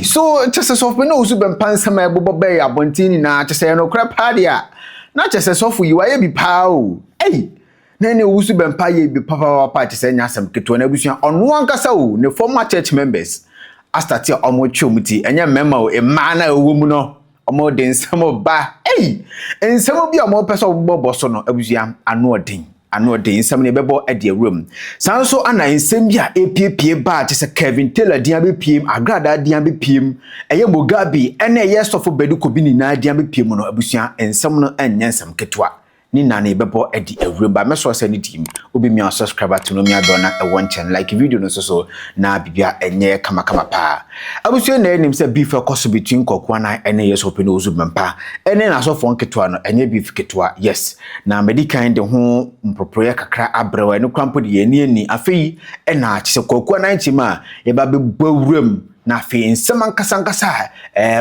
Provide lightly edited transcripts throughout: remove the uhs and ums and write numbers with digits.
so just as of no Owusu Bempah some ebobo be abontini na just say no crap party na just as of you aye bi pa o na ne Owusu Bempah ye bi papa party say nyasam keto na abusua ono ankasa o ne former church members astati omo chomti enye mema o ema na ewo mu no omo den samo ba ensamo bi omo pese obo so no abusua ano odin nsam ne bebo e de room sanso ana nsam bi a epiepie ba te se Kevin Taylor dia be piem Agradaa dia be piem eye Mogabi ene eye sofo Badu Kobi ni na dia be piem no abusua ensam no enya nsam ketwa ni na ne bebo e de room ba me so se ni team obi mi subscriber to no mi adona e won chen like video no so na bibia enye kama pa abusua na enim se beef cost between Kwaku Annan ene yes open Owusu Bempah ene na so fon ketwa no enye beef ketwa yes na medical de ho mproproye kakra abrewa no krampo de ani afei ena chise Kwaku Annan chima ye ba be bawuram na afei nsem ankasa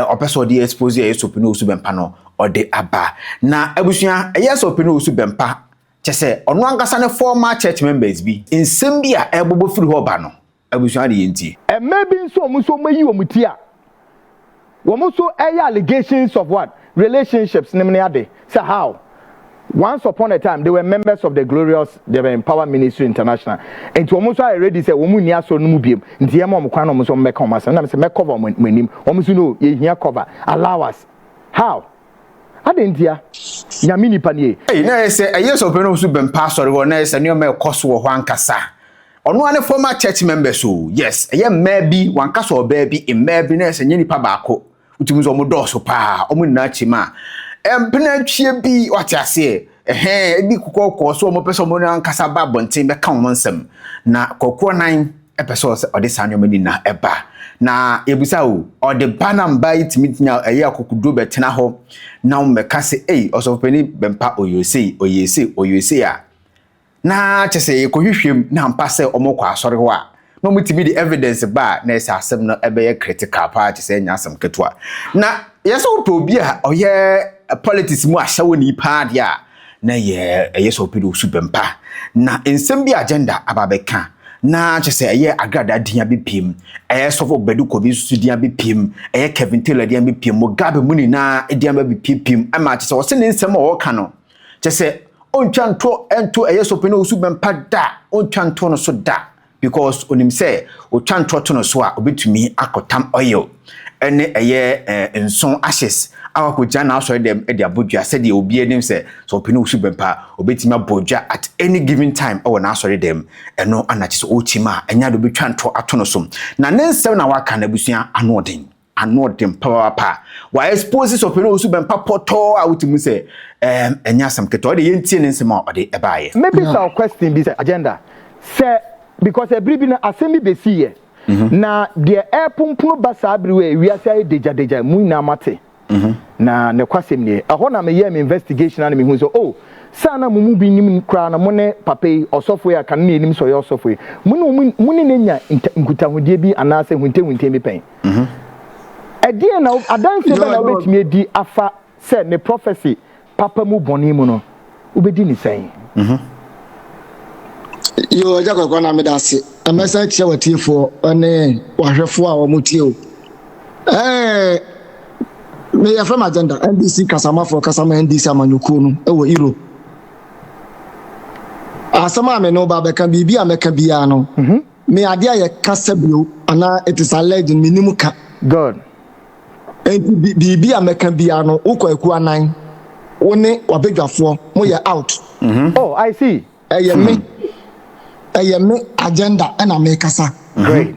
opeso de expose yes open Owusu Bempah no ode aba na abusua yes open Owusu Bempah chese ono ankasa ne former church members bi nsem bi a ebobo firi ho ba no abusua de yenti maybe so muso mayi omutia womuso allegations of what relationships nimne ade say how once upon a time they were members of the glorious Empower Ministry International and womuso already say womu ni aso no mu biem nti yema omkwan no muso mmeka omasa na me say me cover manim womuso no ye hia cover allow us how adentia nyame nipa nie na say yes open Owusu Bempah sorry go na say no me koso wo ankasa ono ane former church members so yes eye maybe wankasa obabi maybe na say nyanipa baako utumi zo mo doso pa omo na chima empena twie bi watiase ebi kokoko so mo pese mo ankasa ba bonten be kan wonsem na Kwaku Annan epeso se ode sanyomani na eba na ebusa o de banamba itiminya eye akokudo betena ho na o meka se osofani Bempah oyese a na chese kohwehwem na mpase omokwa asore ho a no mutimi the evidence ba na esa asem no ebe critical part chese nya asem ketwa na yeso obi a oye politics mu ahyawo ni pa dia na ye yeso obi Owusu Bempah na ensem bi agenda ababeka na chese eye Agradaa dia bi piem sofo Badu Kobi su dia bi piem Kevin Taylor dia bi piem Mogabi muni na dia bi piem ama chese wo se ne ensem o ka no chese ontwanto ento yeso obi Owusu Bempah da ontwanto no so da because onim say otwanto to no so a obetumi akotam oil ene enson ashes awakogya na so dem e dia bodua se de obi enim se so obi Owusu Bempah obetimi abodua at any given time o na so dem eno anachi so otima enya do betwanto ato no so na nensem na waka na busua anodem pa wa expose so obi Owusu Bempah poto a wutimu se enya sam keto de yentie nensem a ode ebaye maybe some question be agenda say because every na assembly be see here na the airpumpuno basa abriwe we say deja mu na mate na ne kwasem ne ho na me ye investigation na me hu so sana mumu bi nim kra na mo ne papai osofo ya kan ne nim so ye osofo mu ne nya nkutahudie bi anase hunte mi pen edie na adanse be na obetimi edi afa se ne prophecy papa mu boni mu no obedi ni sen yo Kwaku Annan medase amesa tia watiefo ane wahwefo a womutie o me ya from agenda NDC kasama NDC amanyoko no ewo Europe asama me no ba beka bibi ameka bia no me ade aye kasabio ana it is alleged minimum ka god bibi ameka bia no Kwaku Annan woni wabedwafo mo ye out oh I see me agenda and I kasa great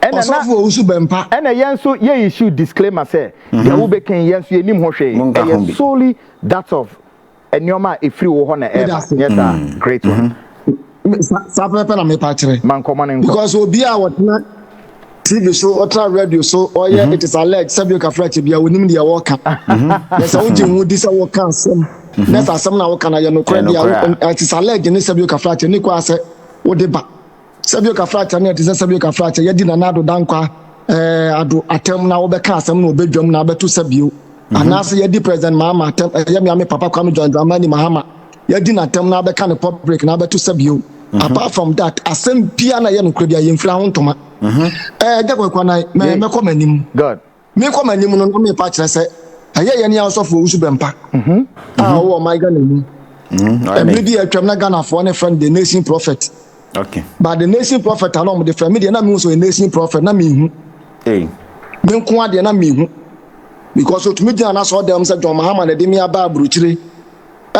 and Owusu Owusu Bempah and yenso ye issue disclaimer say ya wo beken yenso enim ho hwe solely that of enyoma efri wo ho na yes great one sa pepe na me pa kire man common because obi a wotna TV so ultra radio so it is alleged sabio kafrache bia wonim dia wo ka yes awuji hu di sa wo kan sem nesa asem na wo kana ye no kra dia it is alleged ne sabio kafrache ni kwa se wo de ba sabio kafrache na it is sabio kafrache ye di na nado dankwa ado atem na wo be ka asem na obedwam na beto sabio anase ye di president mama atem ye me papa kwame John Dramani Mahama ye di na atem na be ka ne public na beto sabio apart from that asem pia na ye no kura bia ye mfira ho ntoma Kwaku na me ko manim God me ko manim no me pa kire se aye ye ne Owusu Owusu Bempah oh my God me bi atwam na Ghana for ne friend the nation prophet. Okay. But the nation prophet alone the friend me na me so a nation prophet na me hu me nko ade na me hu because to me na so dem say John Mahama na de me aba abrochire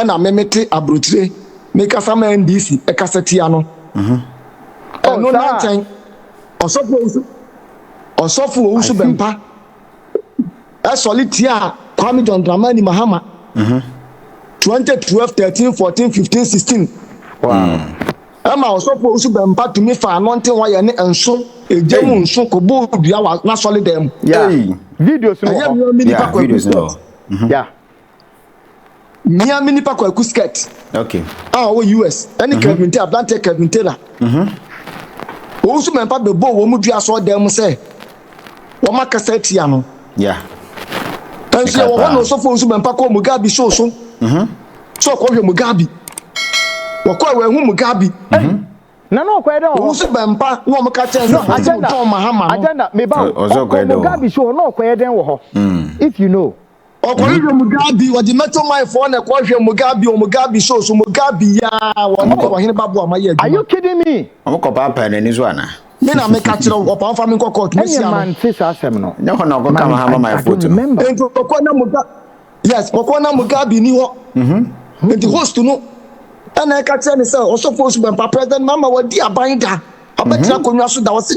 na me mete abrochire me kasa ma NDC e kasa tia no no na ten Osofo Owusu Bempah e solitia Kwame John Dramani Mahama 2012 13 14 15 16 wow Emma Osofo Owusu Bempah to me for anointing why ne enso ejemu nso ko bo dua wa na solid dem videos no videos no Miami nipa Kwaku skirt. Okay. US. Any Kevin Taylor, Atlantic Kevin Taylor. Owusu Bempah be bo wo mu dua so dem say. Wo maka set ya no. Yeah. And so wo no Osofo Owusu Bempah ko Mugabe show so. So ko hwe Mugabe. Wo ko we hu Mugabe. Na no kwa don Owusu Bempah wo mo ka chen say agenda Mahama. Agenda me ba Mugabe show no kwa den wo ho. If you know Okoye Mugabe wadi meto my phone na ko hwe Mugabe show so Mugabe ya wo no ko hene babu amaye. Are you kidding me? Amko papa na ni so ana. Me na me ka kire wo pa fa me ko court me sia. Man say asem no. No ho na go kama ha my photo. Ento ko na Mugabe. Yes, ko na Mugabe ni ho. Enti host no. Ana ka kire ni say Osofo Owusu Bempah president mama wadi abanda. Abetra konwa so da wose.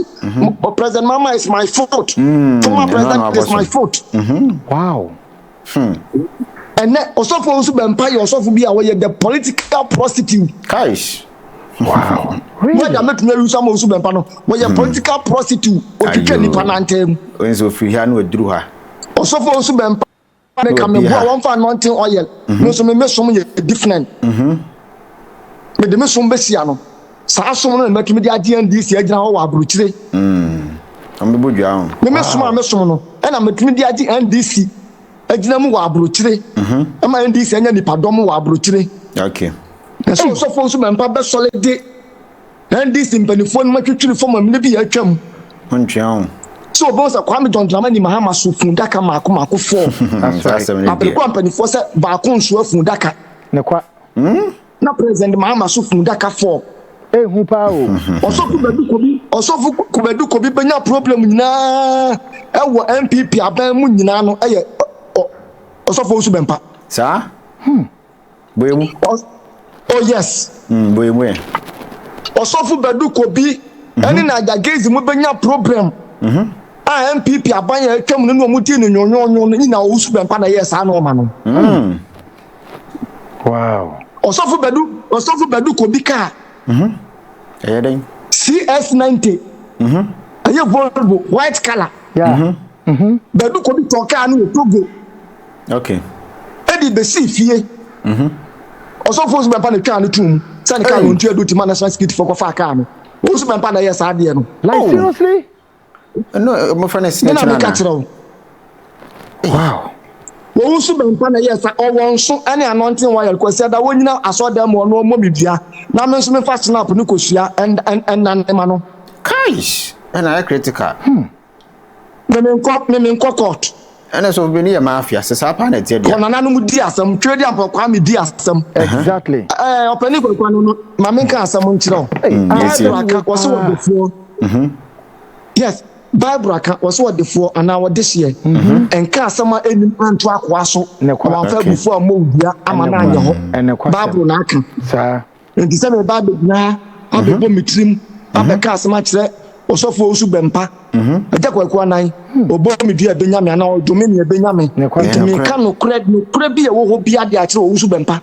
President mama is my fault. Former president is my fault. Wow. And then Osofo Owusu Bempah your Osofo bi a the political prostitute. Guys. Wow. Where da metu na Owusu Owusu Bempah no, we political prostitute. O twetwa nipa na ntem. Onzo fi ha na waduru ha. Osofo Owusu Bempah na ka me bo won fa anointing oil. No so me som ye different. Me de me som be sia no. Sa som no metu me de ade NDC agina ho wa abrochire. Ambe bodua ho. Me som no. E na metu me de ade NDC agina mu wa abrochire. Ama NDC anya nipa dom wa abrochire. Okay. So Osofo Owusu Bempah be solid NDC mpanifo no matwetwiri form am ne bi atwam. Ontwea. So boss Kwame John Dramani Mahama so fundaka mako for. That's right. Apelko mpanifo se ba ko nso fundaka. Ne kwa. Na president Mahama so fundaka for. Hu pa o. Osofo Badu Kobi benya problem nyina e wo MPP aban mu nyina no eye Osofo Owusu Bempah. Sa? Boyemu. Oh yes. Boyemu. Osofo Badu Kobi eni na agagezi mu benya problem. MPP aban ya twam no mu ti no nyonyo ni na Owusu Bempah na yes ano ma no. Wow. Osofo Badu Kobi ka. Ayeden. CS90. Aye Volvo white color. Yeah. Badu Kobi toka no Togo. Okay. Edi be si fie. Osofo Owusu Bempah na twa no tum. Sani ka no ntu edu ti national security for kofa ka no. Owusu Bempah na yes ade no. Like seriously? No, my friend is snitching. Wow. Owusu Bempah na yes o won so ane anointing wire ko se da wonyina asodam o no mo bibia na me so me fast snap ni kosua and nan ma no Kaish. And I critical. Me me court. And so be near mafia se sa pa na tie dia. Kono nanu mu di asem twedi ampo kwa me di asem. Exactly. Opani ko no ma me kan asem nchiro. Yes. Was what before. Yes. Bible aka was what before and now this year. And ka asem enim anto akwa so. Wan fa before amodua amana anya ho. Bible na aka. Sir. Nti se me Bible na abebo mitrim abeka asem akire Osofo Owusu Bempah. Kwaku Annan. Obo mi dua benyame ana odome ne benyame. Nti me ka no kure bi e wo ho bia de akire Owusu Bempah.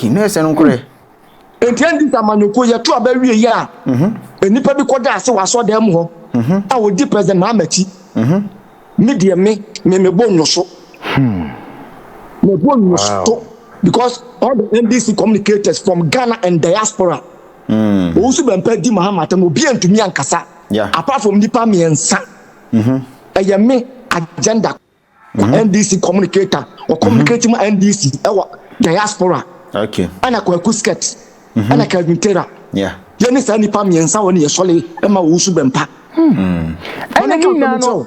No ese no kure. Enti andi samanyoko ye to abawie ye a. Enipa bi koda ase waso dem ho. A wo di president Mahamati. Me de me bonyo so. Me bonyo so because all the NDC communicators from Ghana and diaspora. Owusu Bempah di Mahamati no bi antumi ankasa. Apart from nipa miensa. Eye me agenda NDC communicator or communicating NDC diaspora. Okay. Ana Kwaku skirt. Ana Kevin Taylor. Yeah. ye ne sa nipa miensa woni ye sole e ma Owusu Bempah ene nina no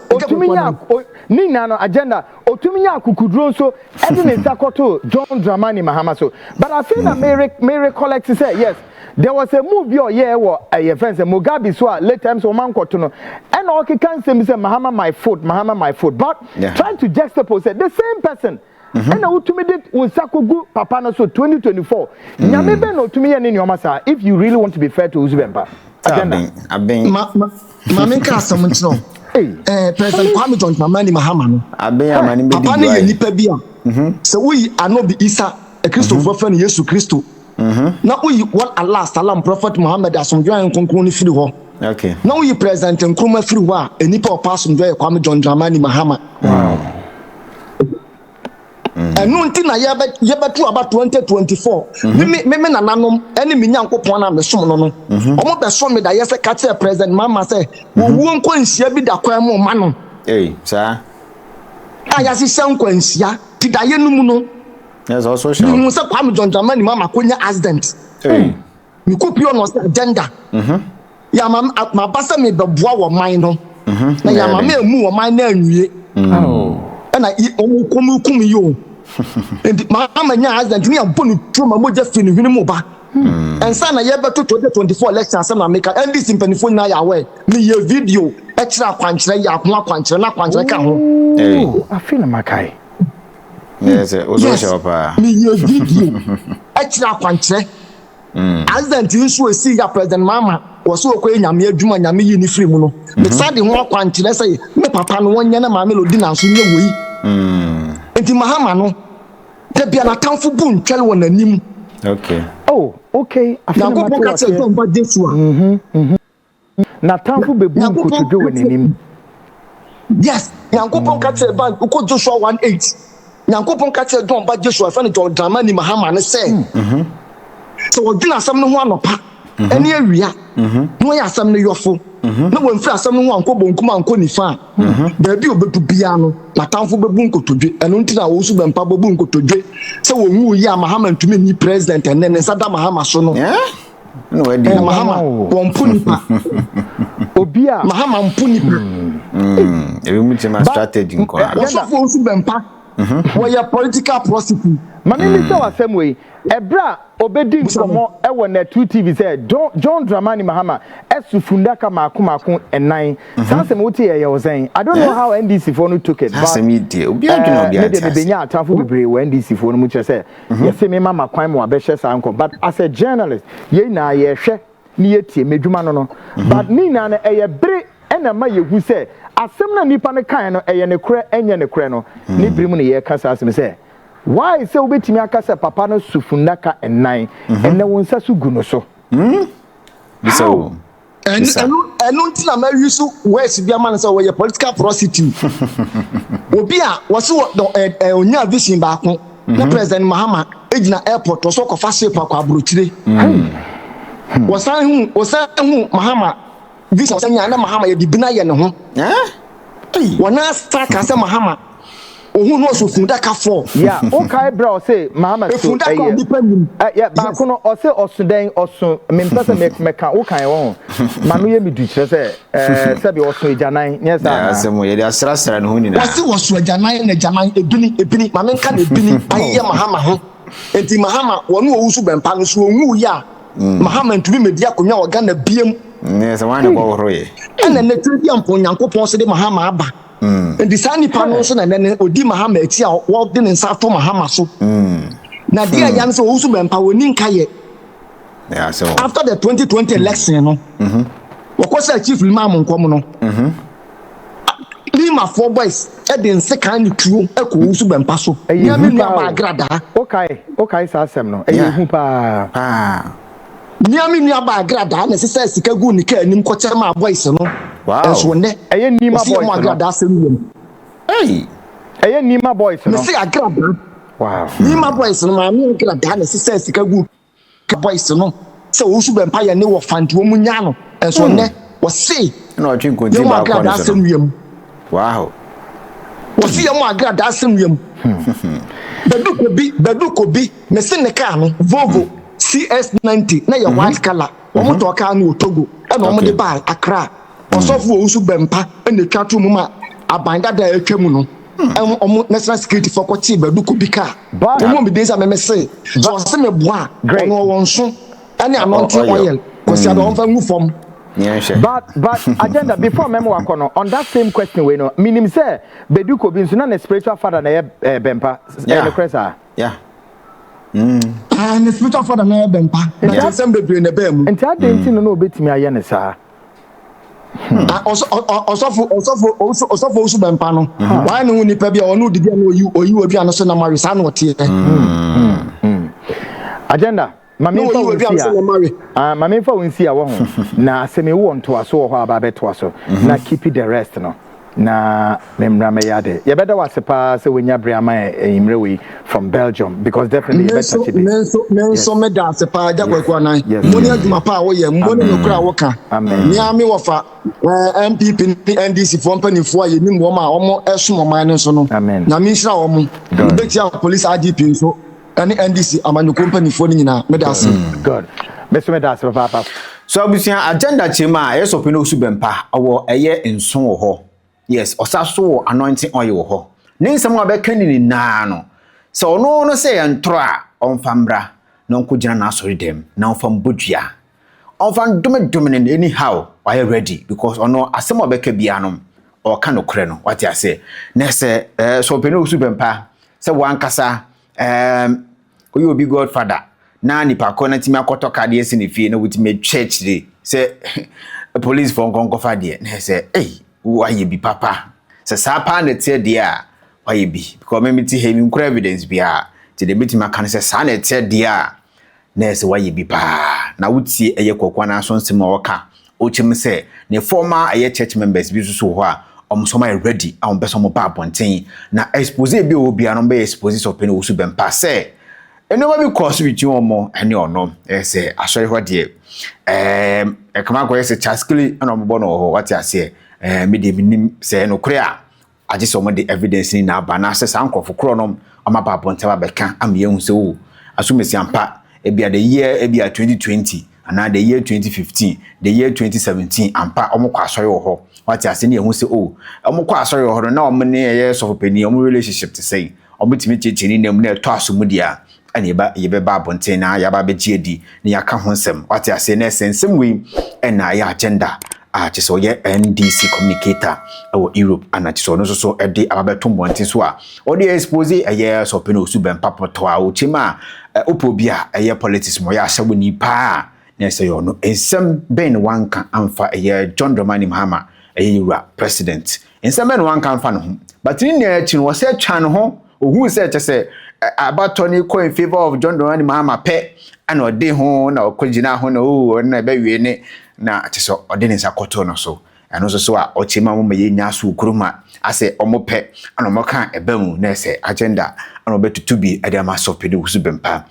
nina no agenda otuminya akukudro so ede ne sakoto John Dramani Mahama so but I feel that may recollect to say yes there was a movie or yeah your friends Mugabe so late times o man koto no and o can say Mahama my foot but trying to juxtapose the same person and utumi did unsakogu papa no so 2024 nyame be no utumi ye ne nyoma sa if you really want to be fair to Owusu Bempah agenda Mami ka asem ntino President Kwame John Dramani Mahama no amani be papa ne ye nipa bi a se we anobi Isa a Christopher fan Yesu Kristo na we what Allah salam Prophet Muhammad asomdwan konkron ni firi ho okay na we President Nkrumah firi ho a enipa opasomdwan Kwame John Dramani Mahama enu nti na yebetu aba 2024 me nananom ene me nyankopon na mesom no omo beso me da yese ka che president mama say wo nkwansia bi da kwan mo ma no sa aya si nkwansia ti da ye numu no yes also sure mu se Kwame John Dramani mama konya accident mi kopi ono se agenda ya ma basa me beboa wo man no na ya ma me mu wo man na anwie na omo kum yo and mama nya accident ni abonu trauma moja fini hwini mo ba ensa na ye beto 2024 election asem na make NDC mpanifo na ya we ni ye video e kira kwankyere ya akwankyere na kwankyere ka ho I feel makai yes ozo shapa ni ye video e kira kwankyere accident nso esi ya president mama woso okwe nyame adwuma nyame yi ni free mu no me sade ho kwankyere say me papa no wonya na ma melody na so nye woyi enti Mahama no te bia na tamfo bu ntwele won anim okay okay na go poka se go mba Jesu na tamfo bebu nkotodwo won anim yes Nyankopon ka che ban uko Joshua 1:8 Nyankopon ka che do mba Jesu afa ne John Dramani Mahama ne se so odina asam no ho anopa ene awia no ya asam no yofo na won fi asam no ho anko bonkum anko nifa da bi obedu bia no na tamfo bebu nkotodwe eno nti na Owusu Bempah bebu nkotodwe se wonwu yi Mahama ntumi ni president ene ne sada Mahama so no no we di Mahama wompunipa obia Mahama mpunipa ebi mutima strategy nko so Owusu Bempah we political prostitute mami mi se wasem we ebra obedi nkomo ewo na 2 TV say John Dramani Mahama esufundaka maku enan sansem wuti ye yozen I don't know how NDC for no took it but obi adwena obi ati benya atafo bebre we NDC for no mu kire say yese me mama kwan mo abehye sanko but as a journalist ye na ye hwe ni yetie medwuma no but ni na na eye bre ena ma yehu say asem na nipa ne kan no eye ne kure enye ne kure no ni brimu ne ye kasa asem say why say obetimi akasa papa no sufundaka enan ene wonsa su gu no so so enu nti na ma yusu west bia man say we political prostitute obi a wose onya vision ba ko na president Mahama ejina airport so ko fa shape akwa abrochire wosan hu Mahama vision sanya na Mahama ye bibina ye ne ho wona start ase Mahama ohun no so fundaka for yeah okay bro say Mahama so fundaka depending yeah ba ko no o say osudan osun me mpese meka wo kan wo manu ye midu kire say be osun ejanan yes na asemo ye dey asrasra no huni na wasi wosu ejanan na ejanan ebini ma menka na ebini aye Mahama ho enti Mahama wonu Owusu Bempah no so onwu ya Mahama ntumi media konwa wo Ghana biem ne se wan go horoye ene ne tiri ampo Nyankopon se de Mahama aba and the sunny panels and then Odi Mahama etia walked in Sato Mahama so na dia yan so Owusu Bempah woni nkaye yeah so after the 2020 election no wakosa chief imam nkom no Lima 4 boys e den sekan ni tuo e ko Owusu Bempah so ya me nua ba Agradaa okay sa asem no e hu pa Niami ni aba Agradaa na sesa sika gu ni ka anim ko chema boys no wow so ne eye nima boys no Agradaa sem eye nima boys no me say Agradaa wow nima boys no ma me Agradaa na sesa sika gu ka boys no se Owusu Bempah ye ne wo fanto mu nya no so ne wo say na o twin konti ba ko no wow wo see am Agradaa sem wiem Badu Kobi me se ne car no Volvo CS90 na your white color Omo to ka no Togo e no omo de ba Accra Osofo Owusu Bempah e na twa to mu ma abanda da atwa mu no omo national security for kwati Badu Kobi ka omo be dey say me say so say me boa ono wonso ane anointing oil ko si ado onfa ngu fom. But agenda before memo wakono on that same question we know minim say Badu Kobi nso na na spiritual father na Bempah no cresa the spiritual father na Bempah na sem bebre na ba mu enti adenti no obetimi aye ne saa Osofo Owusu Bempah no why no hu nipa bia ono didi na oyi obi ano so na mari sa na ote agenda mami fa wonsi a wo ho na se me wo nto aso wo ho aba beto aso na keep the rest no na memra me yade ye beda wasepa se wonya briama imre we from Belgium because definitely you better to be menso me da sepa ja Kwaku Annan moni aduma pa wo ye moni no kra wo ka ni ami wo fa MPP NDC for mpanifo aye nim wo ma omo esom man no so no na mi hira wo mo betia police IGP so any NDC amanyo company for ni nyina me da se good beso me da se papa so abusia agenda chema yeso peno Owusu Bempah awo eye nson wo ho. Yes, osaso anointing oil wo ho. Ninsam wa beka ni na no. Se ono no se yentro a onfambra na onko gina na asori dem na onfam bodua. Onfam dum anyhow why ready because ono asem wa beka bia no o ka no kre no what I say. Na se so peno Owusu Bempah se wankasa oyi obi godfather na nipa ko na timi akoto kade esi ne fie na wutime church dey se police for nkonkofa dey na se why be papa se sapa na tie dia why be because me ti he mi evidence bia ti de metima kan se sa na tie dia na se why be pa na wutie eye Kwaku Annan so nsem oka o chim se ne former eye church members bi so ho a omsoma ready a ombeso mo ba bonten na expose bi obi anon be expose so peno Owusu Bempah se eno ba bi course with you omo ene ono se asori ho de e kama ko se chaskili ana mo no ho what I say me de minim se no kure a age so mo de evidence ni na ba na se sankofo kro no amaba bonte ba beka am ye hu se o asumesi ampa ebia the year ebia 2020 and the year 2015 the year 2017 ampa omukọ asori wo ho what I say ne hu se o omukọ asori wo ho na om ne ye so peni om relationship to say omutimi checheni nem na to asomu dia ani ye be ba bonte na ya ba be giedi ne yaka ho nsem what I say na sensem we na ya agenda chiso ye NDC communicator or Europe and chiso no so e de ababeto mbontin so a o de expose eye so peno Owusu Bempah poto a o chima opobia eye politics mo ya hyewo ni pa na se yo no ensem ben wanka amfa eye John Dramani Mahama eye Yura president ensem ben wanka amfa no ho but ni na achi no se twa no ho ohu se chese abato ni ko in favor of John Dramani Mahama pe ana ode ho na okogina ho na o na be wie ne na chiso odene sa koto no so eno so a ochima mo me nya so kuruma ase omope ana mo kan ebamu na ese agenda ana obetutu bi ade ma so pede Owusu Bempah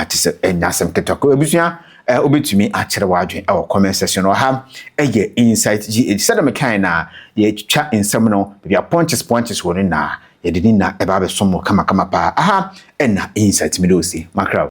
tise enyasem ketoko ebusua obetumi a kire wadwen e comment section o ha eye insight gh said me kan na ye twa ensem no bia punches woni na ye dini na eba be so mo kama pa aha ena insight me do si makraw